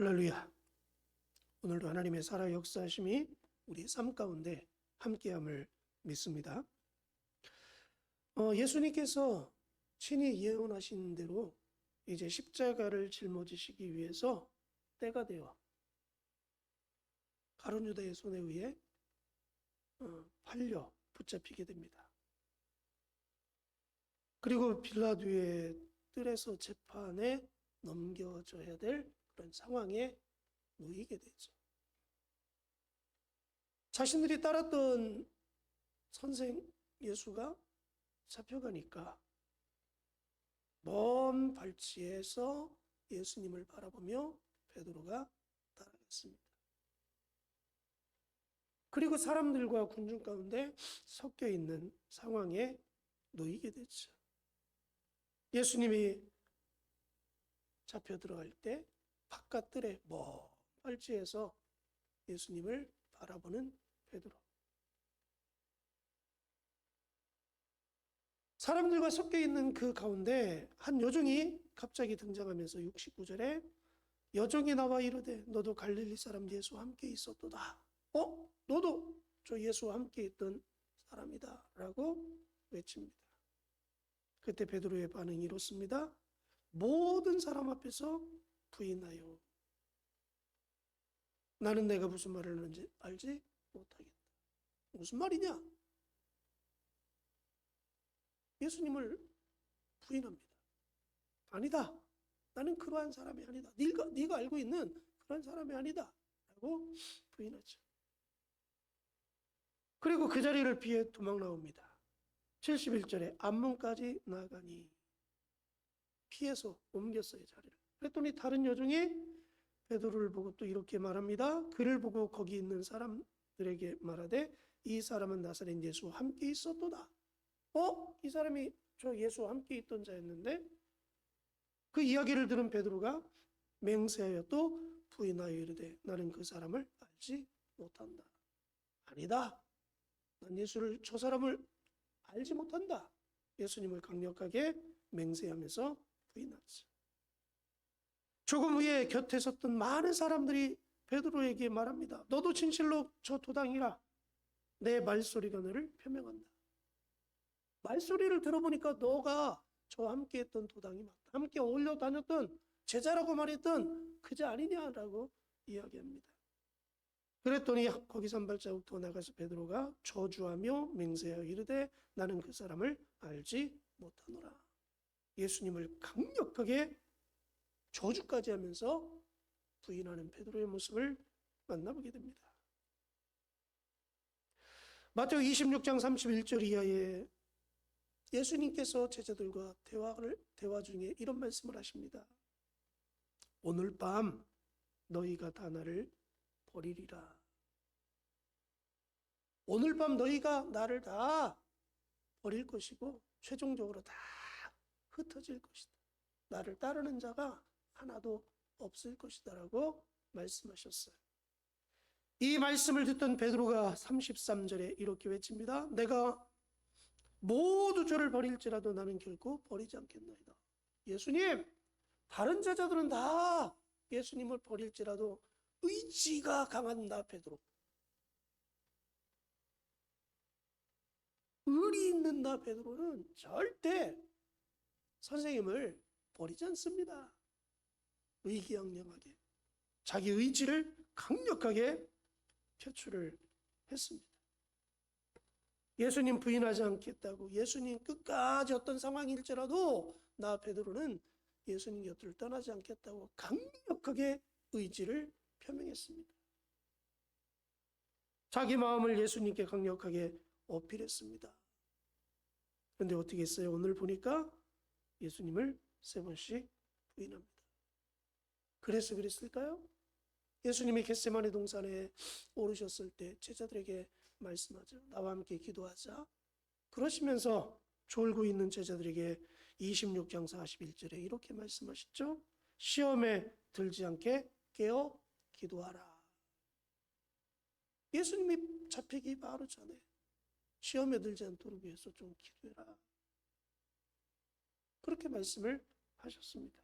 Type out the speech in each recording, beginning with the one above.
할렐루야. 오늘도 하나님의 살아 역사하심이 우리의 삶 가운데 함께함을 믿습니다. 예수님께서 친히 예언하신 대로 이제 십자가를 짊어지시기 위해서 때가 되어 가룟 유다의 손에 의해 팔려 붙잡히게 됩니다. 그리고 빌라도의 뜰에서 재판에 넘겨져야 될 그런 상황에 놓이게 되죠. 자신들이 따랐던 선생 예수가 잡혀가니까 먼 발치에서 예수님을 바라보며 베드로가 따라갔습니다. 그리고 사람들과 군중 가운데 섞여 있는 상황에 놓이게 되죠. 예수님이 잡혀 들어갈 때 바깥 뜰에 먼 발치에서 예수님을 바라보는 베드로. 사람들과 섞여 있는 그 가운데 한 여종이 갑자기 등장하면서 69절에 여종이 나와 이르되 너도 갈릴리 사람 예수와 함께 있었도다. 너도 저 예수와 함께 있던 사람이다 라고 외칩니다. 그때 베드로의 반응이 이렇습니다. 모든 사람 앞에서 부인하여 나는 내가 무슨 말을 하는지 알지 못하겠다. 무슨 말이냐? 예수님을 부인합니다. 아니다. 나는 그러한 사람이 아니다. 네가 알고 있는 그런 사람이 아니다. 라고 부인하죠. 그리고 그 자리를 피해 도망 나옵니다. 71절에 앞문까지 나가니 피해서 옮겼어요, 자리를. 그랬더니 다른 여종이 베드로를 보고 또 이렇게 말합니다. 그를 보고 거기 있는 사람들에게 말하되 이 사람은 나사렛 예수와 함께 있었도다. 이 사람이 저 예수와 함께 있던 자였는데 그 이야기를 들은 베드로가 맹세하여 또 부인하여 이르되 나는 그 사람을 알지 못한다. 아니다. 난 저 사람을 알지 못한다. 예수님을 강력하게 맹세하면서 부인하죠. 조금 후에 곁에 섰던 많은 사람들이 베드로에게 말합니다. 너도 진실로 저 도당이라. 내 말소리가 너를 표명한다. 말소리를 들어보니까 너가 저와 함께 했던 도당이 맞다. 함께 어울려 다녔던 제자라고 말했던 그자 아니냐라고 이야기합니다. 그랬더니 거기서 한 발자국 더 나가서 베드로가 저주하며 맹세하여 이르되 나는 그 사람을 알지 못하노라. 예수님을 강력하게 저주까지 하면서 부인하는 베드로의 모습을 만나보게 됩니다. 마태복음 26장 31절 이하에 예수님께서 제자들과 대화 중에 이런 말씀을 하십니다. 오늘 밤 너희가 다 나를 버리리라. 오늘 밤 너희가 나를 다 버릴 것이고 최종적으로 다 흩어질 것이다. 나를 따르는 자가 하나도 없을 것이다 라고 말씀하셨어요. 이 말씀을 듣던 베드로가 33절에 이렇게 외칩니다. 내가 모두 저를 버릴지라도 나는 결코 버리지 않겠나이다. 예수님, 다른 제자들은 다 예수님을 버릴지라도 의지가 강한 나 베드로, 의리 있는 나 베드로는 절대 선생님을 버리지 않습니다. 의기양양하게 자기 의지를 강력하게 표출을 했습니다. 예수님 부인하지 않겠다고, 예수님 끝까지 어떤 상황일지라도 나 베드로는 예수님 곁을 떠나지 않겠다고 강력하게 의지를 표명했습니다. 자기 마음을 예수님께 강력하게 어필했습니다. 그런데 어떻게 했어요? 오늘 보니까 예수님을 3번씩 부인합니다. 그래서 그랬을까요? 예수님이 겟세마네 동산에 오르셨을 때 제자들에게 말씀하죠. 나와 함께 기도하자. 그러시면서 졸고 있는 제자들에게 26장 41절에 이렇게 말씀하셨죠. 시험에 들지 않게 깨어 기도하라. 예수님이 잡히기 바로 전에 시험에 들지 않도록 위해서 좀 기도해라. 그렇게 말씀을 하셨습니다.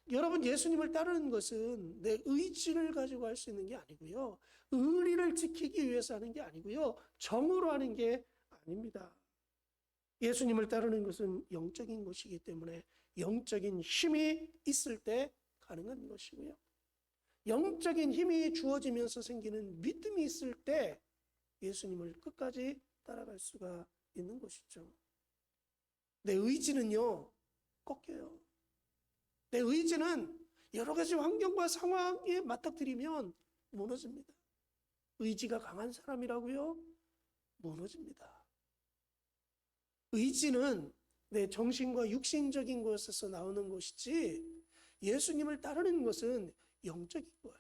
여러분, 예수님을 따르는 것은 내 의지를 가지고 할 수 있는 게 아니고요. 의리를 지키기 위해서 하는 게 아니고요. 정으로 하는 게 아닙니다. 예수님을 따르는 것은 영적인 것이기 때문에 영적인 힘이 있을 때 가능한 것이고요. 영적인 힘이 주어지면서 생기는 믿음이 있을 때 예수님을 끝까지 따라갈 수가 있는 것이죠. 내 의지는요, 꺾여요. 내 의지는 여러 가지 환경과 상황에 맞닥뜨리면 무너집니다. 의지가 강한 사람이라고요? 무너집니다. 의지는 내 정신과 육신적인 것에서 나오는 것이지 예수님을 따르는 것은 영적인 거예요.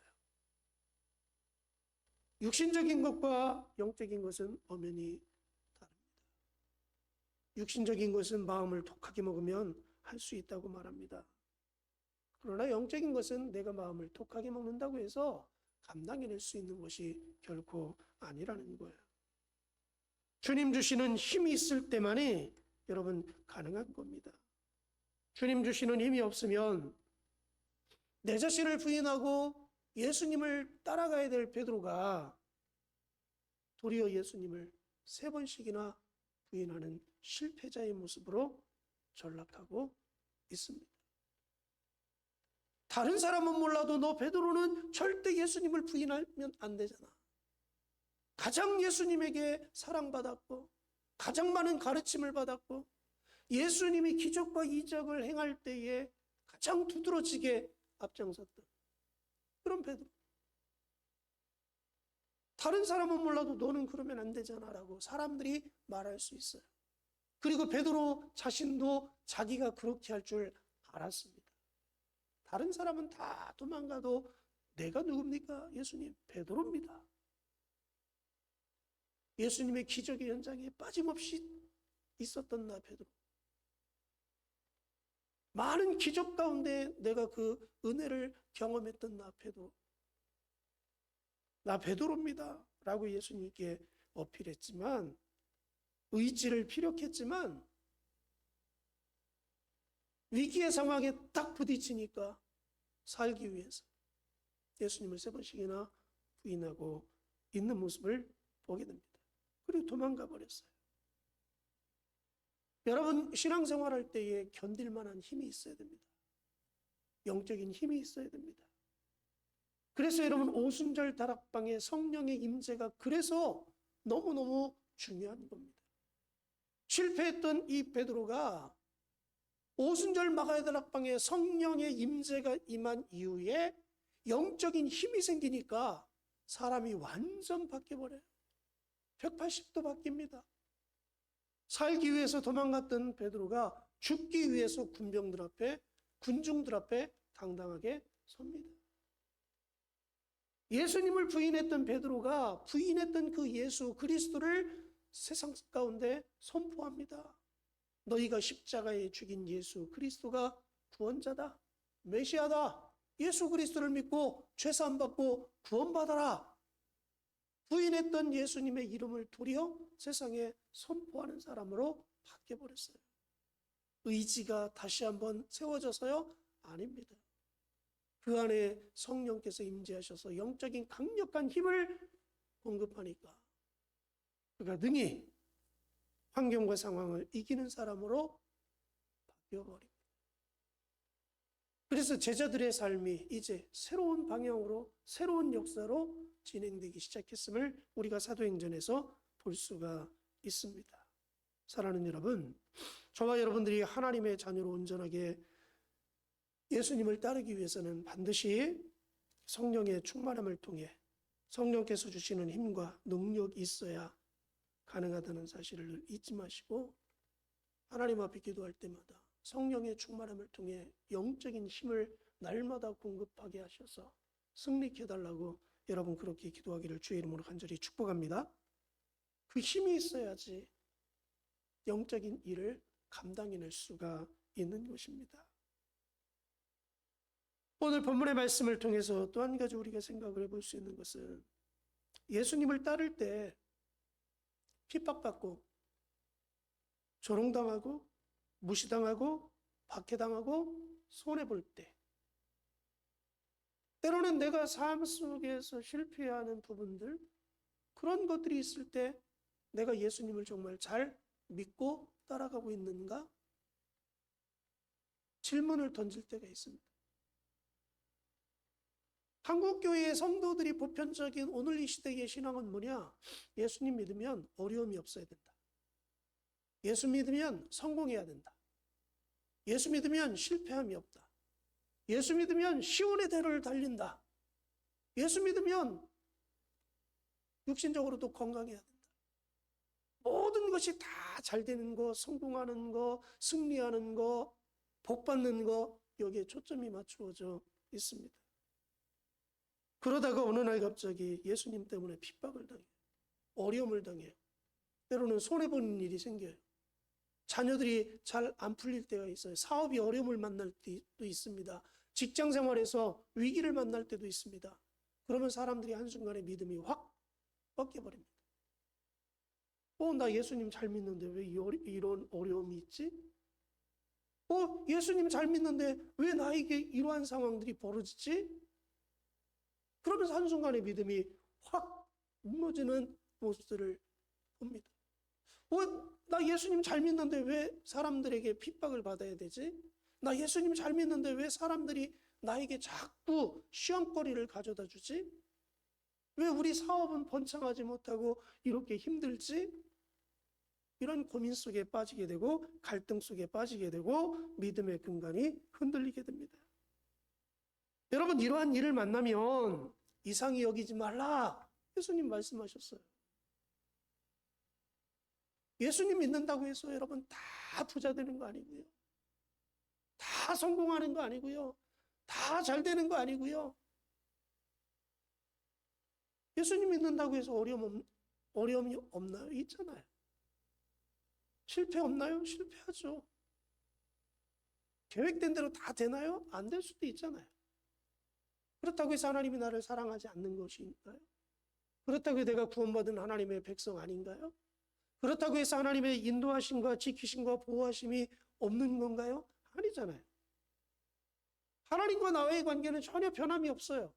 육신적인 것과 영적인 것은 엄연히 다릅니다. 육신적인 것은 마음을 독하게 먹으면 할 수 있다고 말합니다. 그러나 영적인 것은 내가 마음을 독하게 먹는다고 해서 감당해낼 수 있는 것이 결코 아니라는 거예요. 주님 주시는 힘이 있을 때만이 여러분 가능한 겁니다. 주님 주시는 힘이 없으면 내 자신을 부인하고 예수님을 따라가야 될 베드로가 도리어 예수님을 3번씩이나 부인하는 실패자의 모습으로 전락하고 있습니다. 다른 사람은 몰라도 너 베드로는 절대 예수님을 부인하면 안 되잖아. 가장 예수님에게 사랑받았고 가장 많은 가르침을 받았고 예수님이 기적과 이적을 행할 때에 가장 두드러지게 앞장섰던 그런 베드로. 다른 사람은 몰라도 너는 그러면 안 되잖아 라고 사람들이 말할 수 있어요. 그리고 베드로 자신도 자기가 그렇게 할 줄 알았습니다. 다른 사람은 다 도망가도 내가 누굽니까? 예수님, 베드로입니다. 예수님의 기적의 현장에 빠짐없이 있었던 나 베드로. 많은 기적 가운데 내가 그 은혜를 경험했던 나 베드로. 나 베드로입니다 라고 예수님께 어필했지만, 의지를 피력했지만 위기의 상황에 딱 부딪히니까 살기 위해서 예수님을 3번씩이나 부인하고 있는 모습을 보게 됩니다. 그리고 도망가 버렸어요. 여러분, 신앙생활할 때에 견딜 만한 힘이 있어야 됩니다. 영적인 힘이 있어야 됩니다. 그래서 여러분, 오순절 다락방의 성령의 임재가 그래서 너무너무 중요한 겁니다. 실패했던 이 베드로가 오순절 마가의 다락방에 성령의 임재가 임한 이후에 영적인 힘이 생기니까 사람이 완전 바뀌어버려요. 180도 바뀝니다. 살기 위해서 도망갔던 베드로가 죽기 위해서 군병들 앞에, 군중들 앞에 당당하게 섭니다. 예수님을 부인했던 베드로가 부인했던 그 예수 그리스도를 세상 가운데 선포합니다. 너희가 십자가에 죽인 예수 그리스도가 구원자다, 메시아다. 예수 그리스도를 믿고 죄사함 받고 구원받아라. 부인했던 예수님의 이름을 도리어 세상에 선포하는 사람으로 바뀌어버렸어요. 의지가 다시 한번 세워져서요? 아닙니다. 그 안에 성령께서 임재하셔서 영적인 강력한 힘을 공급하니까 그가 능히 환경과 상황을 이기는 사람으로 바뀌어버립니다. 그래서 제자들의 삶이 이제 새로운 방향으로, 새로운 역사로 진행되기 시작했음을 우리가 사도행전에서 볼 수가 있습니다. 사랑하는 여러분, 저와 여러분들이 하나님의 자녀로 온전하게 예수님을 따르기 위해서는 반드시 성령의 충만함을 통해 성령께서 주시는 힘과 능력이 있어야 가능하다는 사실을 잊지 마시고, 하나님 앞에 기도할 때마다 성령의 충만함을 통해 영적인 힘을 날마다 공급하게 하셔서 승리케 해달라고 여러분 그렇게 기도하기를 주의 이름으로 간절히 축복합니다. 그 힘이 있어야지 영적인 일을 감당해낼 수가 있는 것입니다. 오늘 본문의 말씀을 통해서 또 한 가지 우리가 생각을 해볼 수 있는 것은, 예수님을 따를 때 핍박받고 조롱당하고 무시당하고 박해당하고 손해볼 때 때로는 내가 삶 속에서 실패하는 부분들, 그런 것들이 있을 때 내가 예수님을 정말 잘 믿고 따라가고 있는가? 질문을 던질 때가 있습니다. 한국교회의 성도들이 보편적인 오늘 이 시대의 신앙은 뭐냐? 예수님 믿으면 어려움이 없어야 된다. 예수 믿으면 성공해야 된다. 예수 믿으면 실패함이 없다. 예수 믿으면 시온의 대로를 달린다. 예수 믿으면 육신적으로도 건강해야 된다. 모든 것이 다 잘 되는 거, 성공하는 거, 승리하는 거, 복 받는 거, 여기에 초점이 맞추어져 있습니다. 그러다가 어느 날 갑자기 예수님 때문에 핍박을 당해요. 어려움을 당해요. 때로는 손해보는 일이 생겨요. 자녀들이 잘 안 풀릴 때가 있어요. 사업이 어려움을 만날 때도 있습니다. 직장 생활에서 위기를 만날 때도 있습니다. 그러면 사람들이 한순간에 믿음이 확 꺾여버립니다. 나 예수님 잘 믿는데 왜 이런 어려움이 있지? 예수님 잘 믿는데 왜 나에게 이러한 상황들이 벌어지지? 그러면서 한순간에 믿음이 확 무너지는 모습들을 봅니다. 나 예수님 잘 믿는데 왜 사람들에게 핍박을 받아야 되지? 나 예수님 잘 믿는데 왜 사람들이 나에게 자꾸 시험거리를 가져다 주지? 왜 우리 사업은 번창하지 못하고 이렇게 힘들지? 이런 고민 속에 빠지게 되고 갈등 속에 빠지게 되고 믿음의 근간이 흔들리게 됩니다. 여러분, 이러한 일을 만나면 이상히 여기지 말라. 예수님 말씀하셨어요. 예수님 믿는다고 해서 여러분 다 부자 되는 거 아니고요. 다 성공하는 거 아니고요. 다 잘 되는 거 아니고요. 예수님 믿는다고 해서 어려움이 없나요? 있잖아요. 실패 없나요? 실패하죠. 계획된 대로 다 되나요? 안 될 수도 있잖아요. 그렇다고 해서 하나님이 나를 사랑하지 않는 것인가요? 그렇다고 해서 내가 구원받은 하나님의 백성 아닌가요? 그렇다고 해서 하나님의 인도하심과 지키심과 보호하심이 없는 건가요? 아니잖아요. 하나님과 나와의 관계는 전혀 변함이 없어요.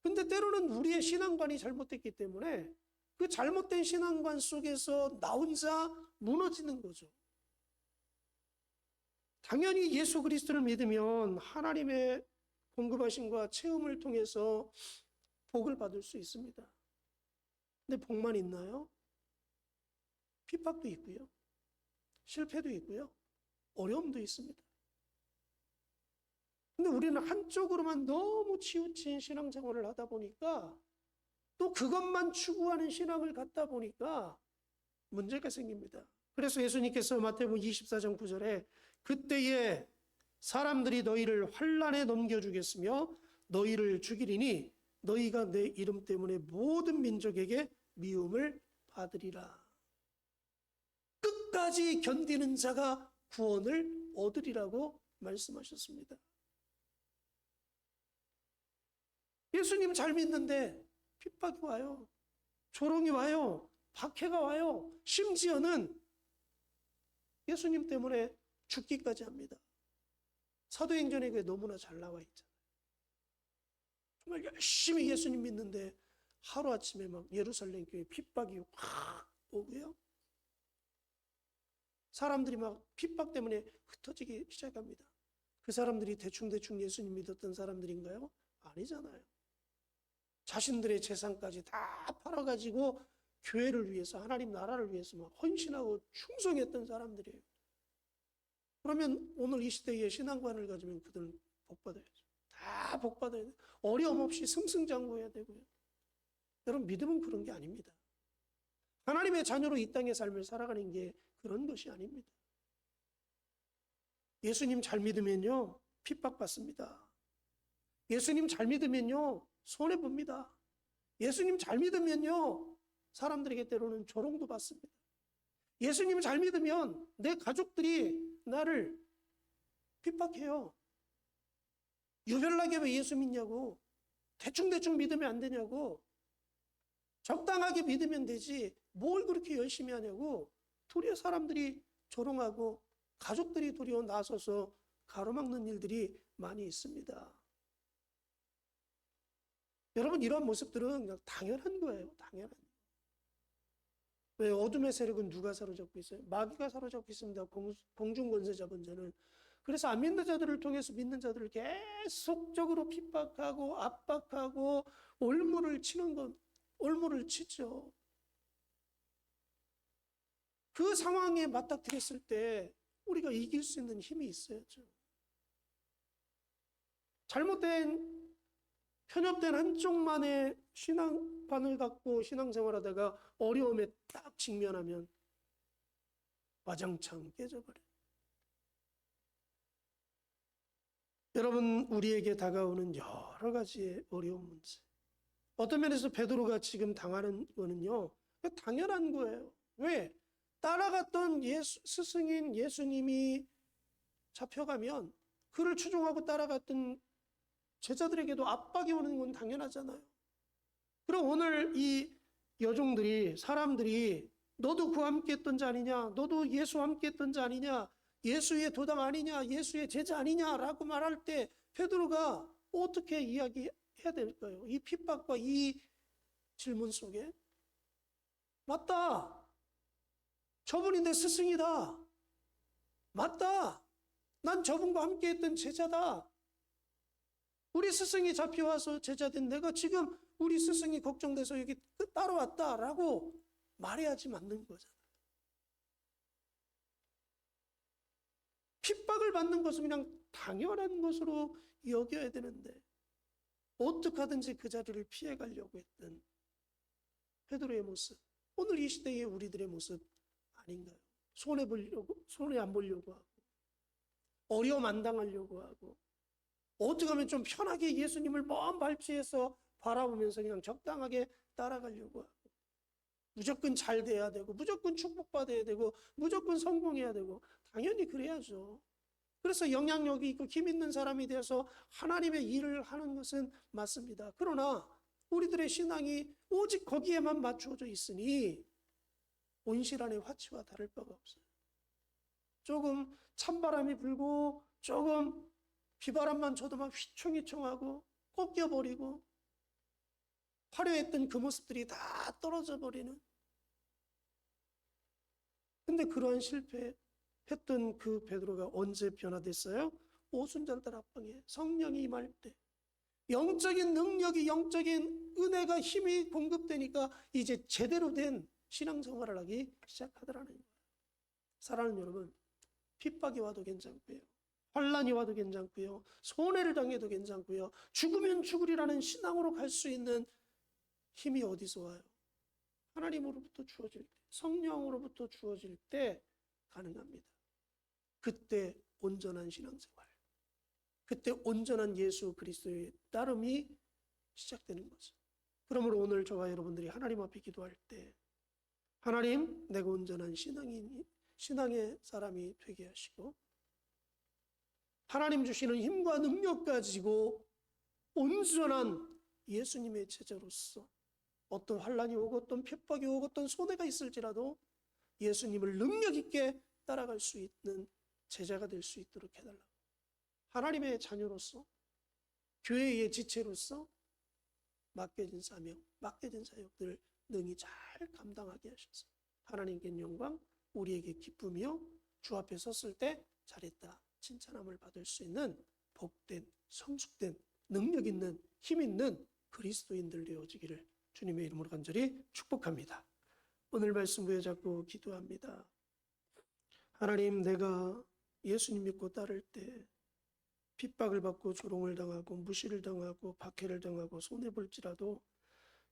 근데 때로는 우리의 신앙관이 잘못됐기 때문에 그 잘못된 신앙관 속에서 나 혼자 무너지는 거죠. 당연히 예수 그리스도를 믿으면 하나님의 공급하심과 체험을 통해서 복을 받을 수 있습니다. 근데 복만 있나요? 핍박도 있고요. 실패도 있고요. 어려움도 있습니다. 근데 우리는 한쪽으로만 너무 치우친 신앙생활을 하다 보니까 또 그것만 추구하는 신앙을 갖다 보니까 문제가 생깁니다. 그래서 예수님께서 마태복음 24장 9절에 그때에 사람들이 너희를 환난에 넘겨주겠으며 너희를 죽이리니 너희가 내 이름 때문에 모든 민족에게 미움을 받으리라. 끝까지 견디는 자가 구원을 얻으리라고 말씀하셨습니다. 예수님 잘 믿는데 핍박이 와요. 조롱이 와요. 박해가 와요. 심지어는 예수님 때문에 죽기까지 합니다. 사도행전에 그게 너무나 잘 나와 있잖아요. 정말 열심히 예수님 믿는데 하루아침에 막 예루살렘 교회 핍박이 확 오고요. 사람들이 막 핍박 때문에 흩어지기 시작합니다. 그 사람들이 대충 예수님 믿었던 사람들인가요? 아니잖아요. 자신들의 재산까지 다 팔아가지고 교회를 위해서, 하나님 나라를 위해서 막 헌신하고 충성했던 사람들이에요. 그러면 오늘 이 시대에 신앙관을 가지면 그들은 복받아야죠. 다 복받아야 돼요. 어려움 없이 승승장구해야 되고요. 여러분, 믿음은 그런 게 아닙니다. 하나님의 자녀로 이 땅의 삶을 살아가는 게 그런 것이 아닙니다. 예수님 잘 믿으면요, 핍박받습니다. 예수님 잘 믿으면요, 손해봅니다. 예수님 잘 믿으면요, 사람들에게 때로는 조롱도 받습니다. 예수님 잘 믿으면 내 가족들이 나를 핍박해요. 유별나게 왜 예수 믿냐고, 대충 믿으면 안 되냐고, 적당하게 믿으면 되지 뭘 그렇게 열심히 하냐고 도리어 사람들이 조롱하고 가족들이 도리어 나서서 가로막는 일들이 많이 있습니다. 여러분, 이러한 모습들은 그냥 당연한 거예요. 당연한. 왜? 어둠의 세력은 누가 사로잡고 있어요? 마귀가 사로잡고 있습니다. 공중권세 잡은 자는. 그래서 안 믿는 자들을 통해서 믿는 자들을 계속적으로 핍박하고 압박하고 올무를 치는 건 올무를 치죠. 그 상황에 맞닥뜨렸을 때 우리가 이길 수 있는 힘이 있어야죠. 잘못된 편협된 한쪽만의 신앙관을 갖고 신앙생활하다가 어려움에 딱 직면하면 와장창 깨져버려요. 여러분, 우리에게 다가오는 여러 가지의 어려운 문제. 어떤 면에서 베드로가 지금 당하는 거는요, 당연한 거예요. 왜? 따라갔던 스승인 예수님이 잡혀가면 그를 추종하고 따라갔던 제자들에게도 압박이 오는 건 당연하잖아요. 그럼 오늘 이 여종들이, 사람들이 너도 그와 함께 했던 자 아니냐? 너도 예수와 함께 했던 자 아니냐? 예수의 도당 아니냐? 예수의 제자 아니냐라고 말할 때 베드로가 어떻게 이야기해야 될까요? 이 핍박과 이 질문 속에 맞다. 저분이 내 스승이다. 맞다. 난 저분과 함께 했던 제자다. 우리 스승이 잡혀와서 제자된 내가 지금 우리 스승이 걱정돼서 여기 따라왔다라고 말해야지 맞는 거잖아요. 핍박을 받는 것은 그냥 당연한 것으로 여겨야 되는데 어떻게 하든지 그 자리를 피해가려고 했던 베드로의 모습, 오늘 이 시대의 우리들의 모습 아닌가요? 손해 안 보려고 하고 어려움 안 당하려고 하고 어떻게 하면 좀 편하게 예수님을 먼 발치에서 바라보면서 그냥 적당하게 따라가려고 하고 무조건 잘 돼야 되고 무조건 축복받아야 되고 무조건 성공해야 되고 당연히 그래야죠. 그래서 영향력이 있고 힘 있는 사람이 되어서 하나님의 일을 하는 것은 맞습니다. 그러나 우리들의 신앙이 오직 거기에만 맞추어져 있으니 온실안의 화치와 다를 바가 없어요. 조금 찬바람이 불고 조금 비바람만 쳐도 막 휘청휘청하고 꺾여버리고 화려했던 그 모습들이 다 떨어져 버리는. 근데 그러한 실패했던 그 베드로가 언제 변화됐어요? 오순절달 앞방에 성령이 임할 때 영적인 능력이, 영적인 은혜가, 힘이 공급되니까 이제 제대로 된 신앙생활을 하기 시작하더라는 거예요. 사랑하는 여러분, 핍박이 와도 괜찮고요, 환란이 와도 괜찮고요, 손해를 당해도 괜찮고요, 죽으면 죽으리라는 신앙으로 갈 수 있는 힘이 어디서 와요? 하나님으로부터 주어질 때, 성령으로부터 주어질 때 가능합니다. 그때 온전한 신앙생활, 그때 온전한 예수 그리스도의 따름이 시작되는 거죠. 그러므로 오늘 저와 여러분들이 하나님 앞에 기도할 때 하나님, 내가 온전한 신앙의 사람이 되게 하시고 하나님 주시는 힘과 능력 가지고 온전한 예수님의 제자로서 어떤 환란이 오고 어떤 핍박이 오고 어떤 손해가 있을지라도 예수님을 능력 있게 따라갈 수 있는 제자가 될 수 있도록 해달라고, 하나님의 자녀로서 교회의 지체로서 맡겨진 사명, 맡겨진 사역들을 능히 잘 감당하게 하셔서 하나님께 영광, 우리에게 기쁨이요 주 앞에 섰을 때 잘했다 칭찬함을 받을 수 있는 복된, 성숙된, 능력 있는, 힘 있는 그리스도인들 되어지기를 주님의 이름으로 간절히 축복합니다. 오늘 말씀 부여잡고 기도합니다. 하나님, 내가 예수님 믿고 따를 때 핍박을 받고 조롱을 당하고 무시를 당하고 박해를 당하고 손해볼지라도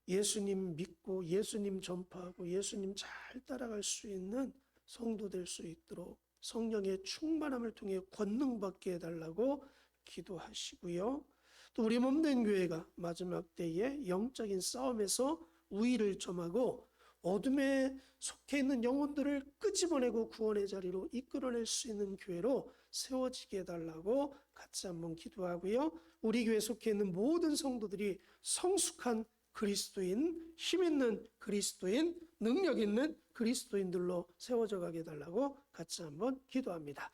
예수님 믿고 예수님 전파하고 예수님 잘 따라갈 수 있는 성도 될 수 있도록 성령의 충만함을 통해 권능받게 해달라고 기도하시고요. 또 우리 몸된 교회가 마지막 때에 영적인 싸움에서 우위를 점하고 어둠에 속해 있는 영혼들을 끄집어내고 구원의 자리로 이끌어낼 수 있는 교회로 세워지게 해달라고 같이 한번 기도하고요. 우리 교회에 속해 있는 모든 성도들이 성숙한 그리스도인, 힘 있는 그리스도인, 능력 있는 그리스도인들로 세워져 가게 해달라고 같이 한번 기도합니다.